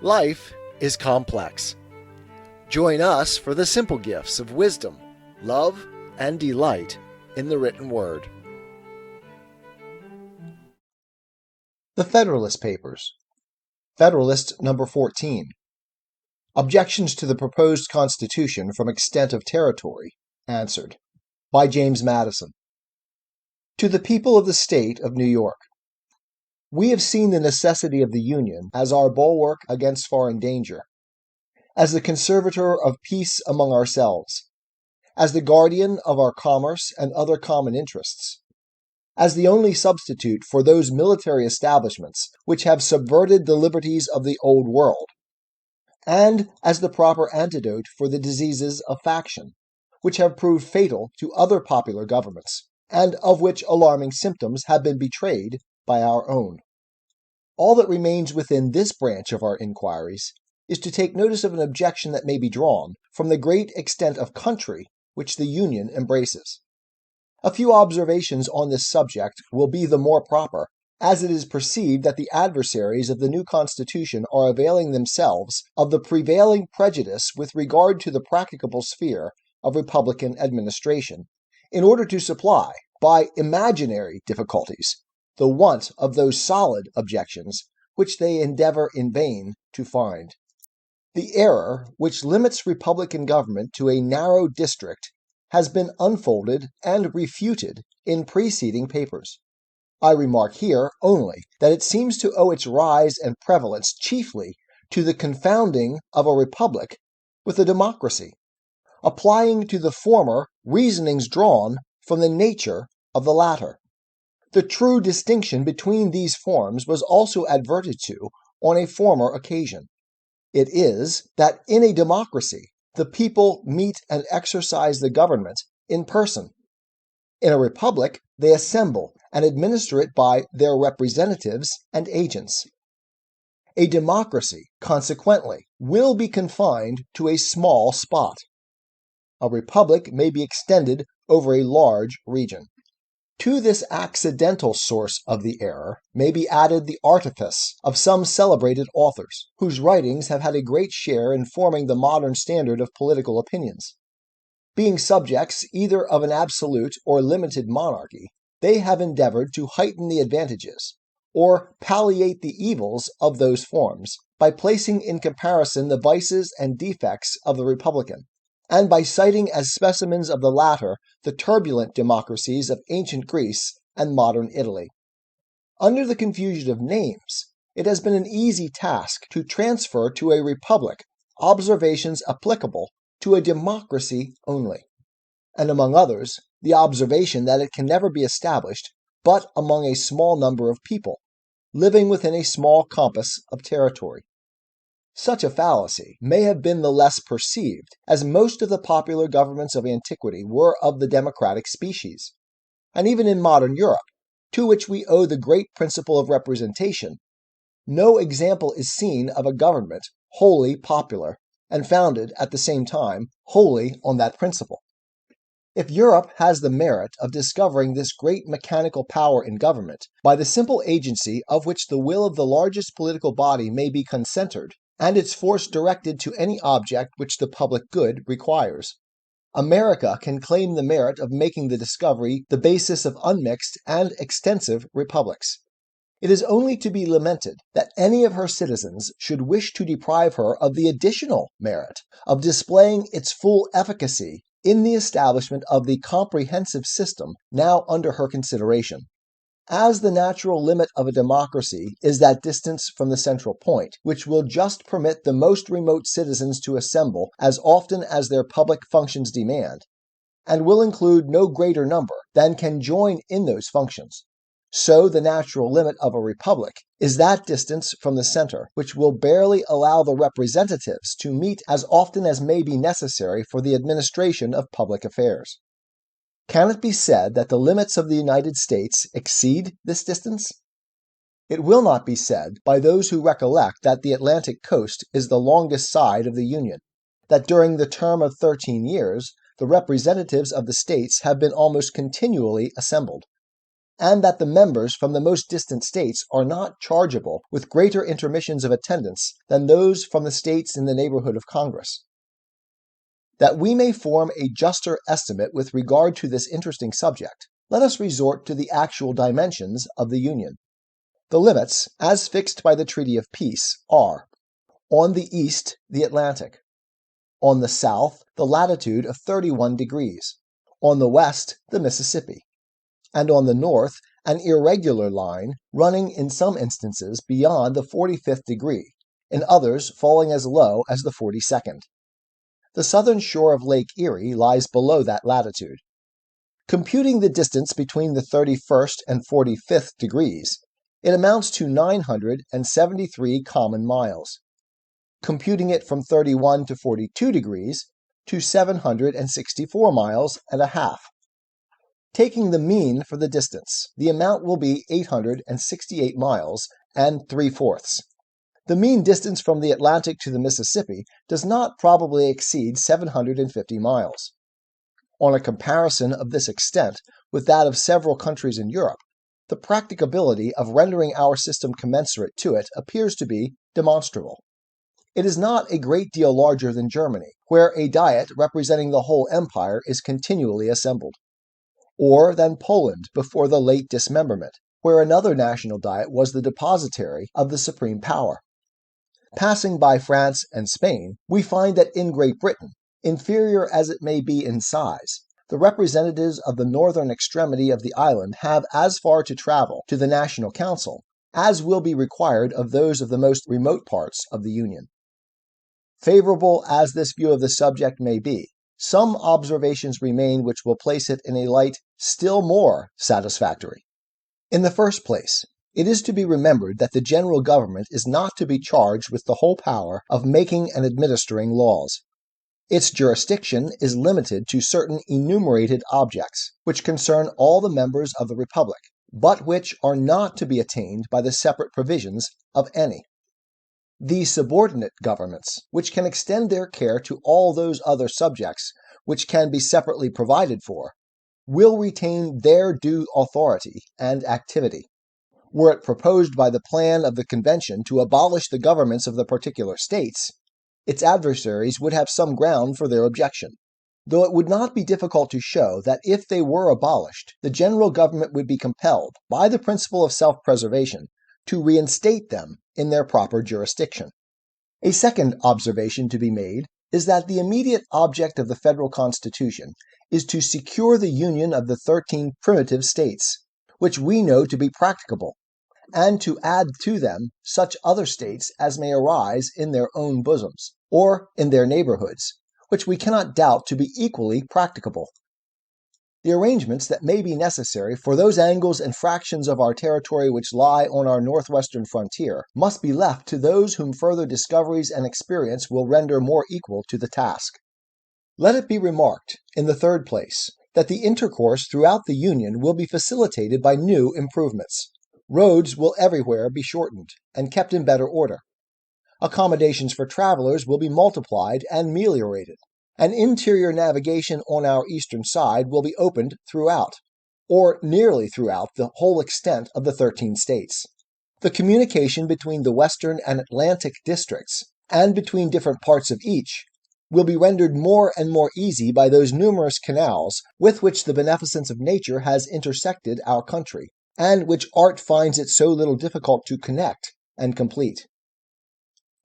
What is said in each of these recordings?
Life is complex. Join us for the simple gifts of wisdom, love, and delight in the written word. The Federalist Papers. Federalist number 14. Objections to the proposed Constitution from extent of territory. Answered. By James Madison. To the people of the State of New York. We have seen the necessity of the Union as our bulwark against foreign danger, as the conservator of peace among ourselves, as the guardian of our commerce and other common interests, as the only substitute for those military establishments which have subverted the liberties of the Old World, and as the proper antidote for the diseases of faction, which have proved fatal to other popular governments, and of which alarming symptoms have been betrayed by our own. All that remains within this branch of our inquiries is to take notice of an objection that may be drawn from the great extent of country which the Union embraces. A few observations on this subject will be the more proper, as it is perceived that the adversaries of the new Constitution are availing themselves of the prevailing prejudice with regard to the practicable sphere of Republican administration, in order to supply, by imaginary difficulties, the want of those solid objections which they endeavor in vain to find. The error which limits Republican government to a narrow district has been unfolded and refuted in preceding papers. I remark here only that it seems to owe its rise and prevalence chiefly to the confounding of a republic with a democracy, applying to the former reasonings drawn from the nature of the latter. The true distinction between these forms was also adverted to on a former occasion. It is that in a democracy the people meet and exercise the government in person. In a republic they assemble and administer it by their representatives and agents. A democracy, consequently, will be confined to a small spot. A republic may be extended over a large region. To this accidental source of the error may be added the artifice of some celebrated authors, whose writings have had a great share in forming the modern standard of political opinions. Being subjects either of an absolute or limited monarchy, they have endeavored to heighten the advantages, or palliate the evils of those forms, by placing in comparison the vices and defects of the republican, and by citing as specimens of the latter the turbulent democracies of ancient Greece and modern Italy. Under the confusion of names, it has been an easy task to transfer to a republic observations applicable to a democracy only, and among others, the observation that it can never be established but among a small number of people, living within a small compass of territory. Such a fallacy may have been the less perceived, as most of the popular governments of antiquity were of the democratic species, and even in modern Europe, to which we owe the great principle of representation, no example is seen of a government wholly popular, and founded at the same time wholly on that principle. If Europe has the merit of discovering this great mechanical power in government, by the simple agency of which the will of the largest political body may be concentred, and its force directed to any object which the public good requires, America can claim the merit of making the discovery the basis of unmixed and extensive republics. It is only to be lamented that any of her citizens should wish to deprive her of the additional merit of displaying its full efficacy in the establishment of the comprehensive system now under her consideration. As the natural limit of a democracy is that distance from the central point, which will just permit the most remote citizens to assemble as often as their public functions demand, and will include no greater number than can join in those functions, so the natural limit of a republic is that distance from the center, which will barely allow the representatives to meet as often as may be necessary for the administration of public affairs. Can it be said that the limits of the United States exceed this distance? It will not be said by those who recollect that the Atlantic coast is the longest side of the Union, that during the term of 13 years the representatives of the states have been almost continually assembled, and that the members from the most distant states are not chargeable with greater intermissions of attendance than those from the states in the neighborhood of Congress. That we may form a juster estimate with regard to this interesting subject, let us resort to the actual dimensions of the Union. The limits, as fixed by the Treaty of Peace, are: on the east, the Atlantic; on the south, the latitude of 31 degrees; on the west, the Mississippi; and on the north, an irregular line running in some instances beyond the 45th degree, in others falling as low as the 42nd. The southern shore of Lake Erie lies below that latitude. Computing the distance between the 31st and 45th degrees, it amounts to 973 common miles. Computing it from 31 to 42 degrees, to 764 miles and a half. Taking the mean for the distance, the amount will be 868 miles and 3/4. The mean distance from the Atlantic to the Mississippi does not probably exceed 750 miles. On a comparison of this extent with that of several countries in Europe, the practicability of rendering our system commensurate to it appears to be demonstrable. It is not a great deal larger than Germany, where a diet representing the whole empire is continually assembled; or than Poland before the late dismemberment, where another national diet was the depositary of the supreme power. Passing by France and Spain, we find that in Great Britain, inferior as it may be in size, the representatives of the northern extremity of the island have as far to travel to the National Council as will be required of those of the most remote parts of the Union. Favorable as this view of the subject may be, some observations remain which will place it in a light still more satisfactory. In the first place, it is to be remembered that the general government is not to be charged with the whole power of making and administering laws. Its jurisdiction is limited to certain enumerated objects, which concern all the members of the Republic, but which are not to be attained by the separate provisions of any. The subordinate governments, which can extend their care to all those other subjects which can be separately provided for, will retain their due authority and activity. Were it proposed by the plan of the convention to abolish the governments of the particular states, its adversaries would have some ground for their objection, though it would not be difficult to show that if they were abolished, the general government would be compelled, by the principle of self-preservation, to reinstate them in their proper jurisdiction. A second observation to be made is that the immediate object of the federal constitution is to secure the union of the 13 primitive states, which we know to be practicable, and to add to them such other states as may arise in their own bosoms, or in their neighborhoods, which we cannot doubt to be equally practicable. The arrangements that may be necessary for those angles and fractions of our territory which lie on our northwestern frontier must be left to those whom further discoveries and experience will render more equal to the task. Let it be remarked, in the third place, that the intercourse throughout the Union will be facilitated by new improvements. Roads will everywhere be shortened and kept in better order. Accommodations for travelers will be multiplied and ameliorated, and interior navigation on our eastern side will be opened throughout, or nearly throughout, the whole extent of the 13 states. The communication between the western and Atlantic districts, and between different parts of each, will be rendered more and more easy by those numerous canals with which the beneficence of nature has intersected our country, and which art finds it so little difficult to connect and complete.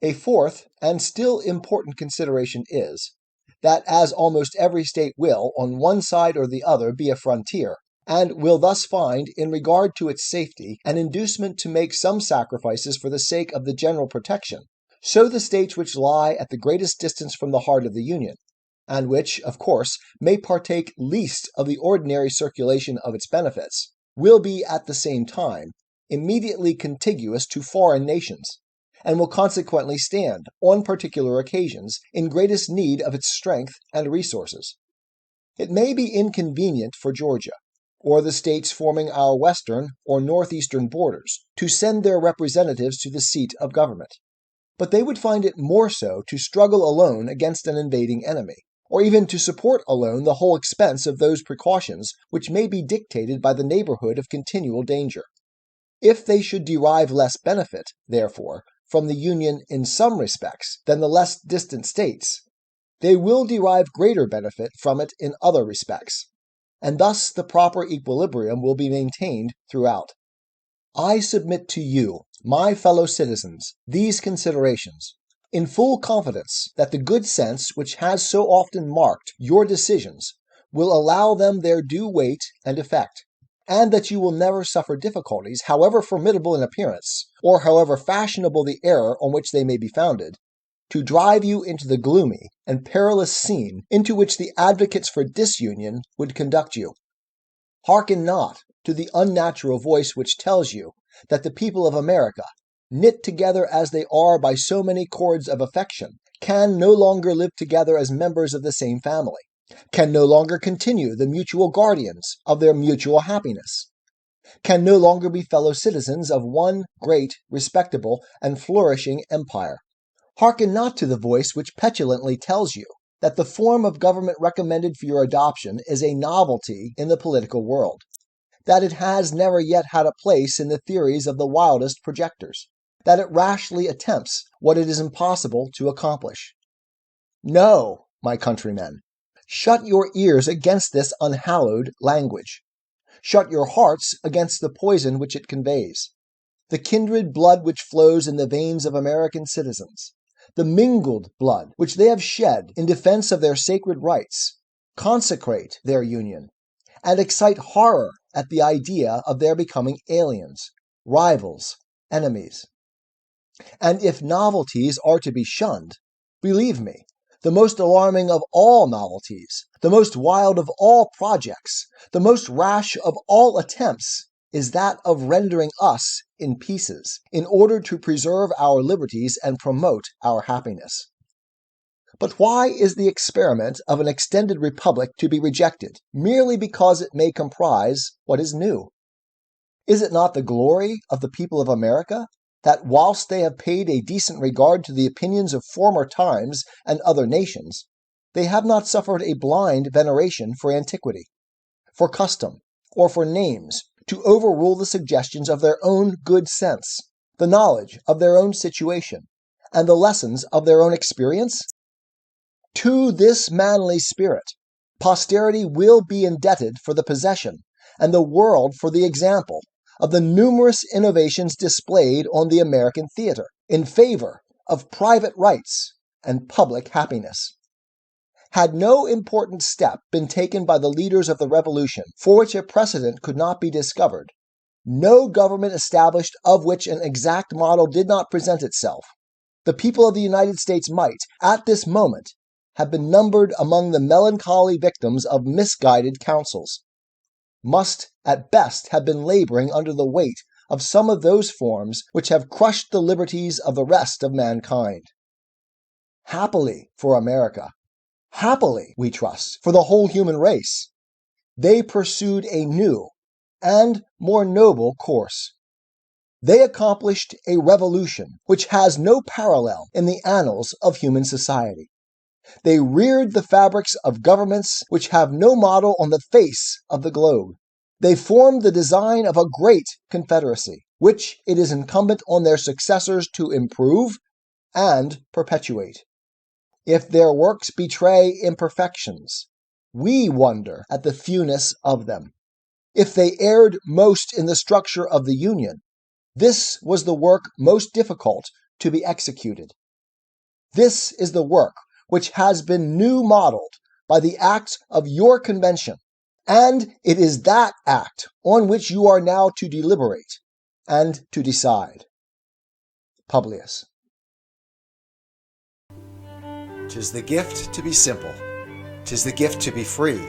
A fourth and still important consideration is, that as almost every state will, on one side or the other, be a frontier, and will thus find, in regard to its safety, an inducement to make some sacrifices for the sake of the general protection, so the states which lie at the greatest distance from the heart of the Union, and which, of course, may partake least of the ordinary circulation of its benefits, will be at the same time immediately contiguous to foreign nations, and will consequently stand, on particular occasions, in greatest need of its strength and resources. It may be inconvenient for Georgia, or the states forming our western or northeastern borders, to send their representatives to the seat of government, but they would find it more so to struggle alone against an invading enemy, or even to support alone the whole expense of those precautions which may be dictated by the neighborhood of continual danger. If they should derive less benefit, therefore, from the Union in some respects than the less distant states, they will derive greater benefit from it in other respects, and thus the proper equilibrium will be maintained throughout. I submit to you, my fellow citizens, these considerations, in full confidence that the good sense which has so often marked your decisions will allow them their due weight and effect, and that you will never suffer difficulties, however formidable in appearance, or however fashionable the error on which they may be founded, to drive you into the gloomy and perilous scene into which the advocates for disunion would conduct you. Hearken not to the unnatural voice which tells you that the people of America, knit together as they are by so many cords of affection, can no longer live together as members of the same family, can no longer continue the mutual guardians of their mutual happiness, can no longer be fellow citizens of one great, respectable, and flourishing empire. Hearken not to the voice which petulantly tells you that the form of government recommended for your adoption is a novelty in the political world, that it has never yet had a place in the theories of the wildest projectors, that it rashly attempts what it is impossible to accomplish. No, my countrymen, shut your ears against this unhallowed language. Shut your hearts against the poison which it conveys. The kindred blood which flows in the veins of American citizens, the mingled blood which they have shed in defense of their sacred rights, consecrate their union, and excite horror at the idea of their becoming aliens, rivals, enemies. And if novelties are to be shunned, believe me, the most alarming of all novelties, the most wild of all projects, the most rash of all attempts, is that of rendering us in pieces, in order to preserve our liberties and promote our happiness. But why is the experiment of an extended republic to be rejected, merely because it may comprise what is new? Is it not the glory of the people of America that whilst they have paid a decent regard to the opinions of former times and other nations, they have not suffered a blind veneration for antiquity, for custom, or for names to overrule the suggestions of their own good sense, the knowledge of their own situation, and the lessons of their own experience? To this manly spirit, posterity will be indebted for the possession, and the world for the example, of the numerous innovations displayed on the American theater in favor of private rights and public happiness. Had no important step been taken by the leaders of the Revolution for which a precedent could not be discovered, no government established of which an exact model did not present itself, the people of the United States might, at this moment, have been numbered among the melancholy victims of misguided counsels, must at best have been laboring under the weight of some of those forms which have crushed the liberties of the rest of mankind. Happily for America, happily, we trust, for the whole human race, they pursued a new and more noble course. They accomplished a revolution which has no parallel in the annals of human society. They reared the fabrics of governments which have no model on the face of the globe. They formed the design of a great confederacy, which it is incumbent on their successors to improve and perpetuate. If their works betray imperfections, we wonder at the fewness of them. If they erred most in the structure of the Union, this was the work most difficult to be executed. This is the work which has been new modeled by the act of your convention, and it is that act on which you are now to deliberate and to decide. Publius. 'Tis the gift to be simple, 'tis the gift to be free,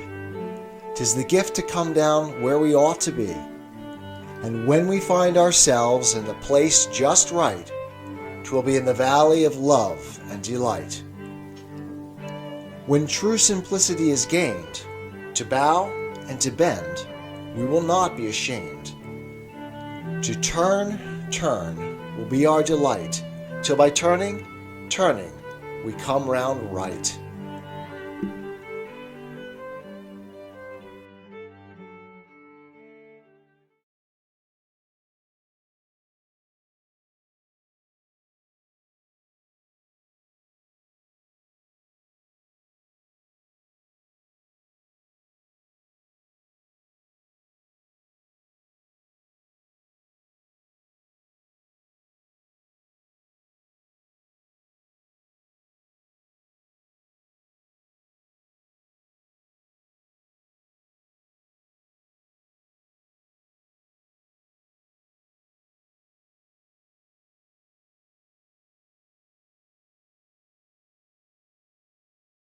'tis the gift to come down where we ought to be, and when we find ourselves in the place just right, 'twill be in the valley of love and delight. When true simplicity is gained, to bow and to bend, we will not be ashamed. To turn will be our delight, till by turning, we come round right.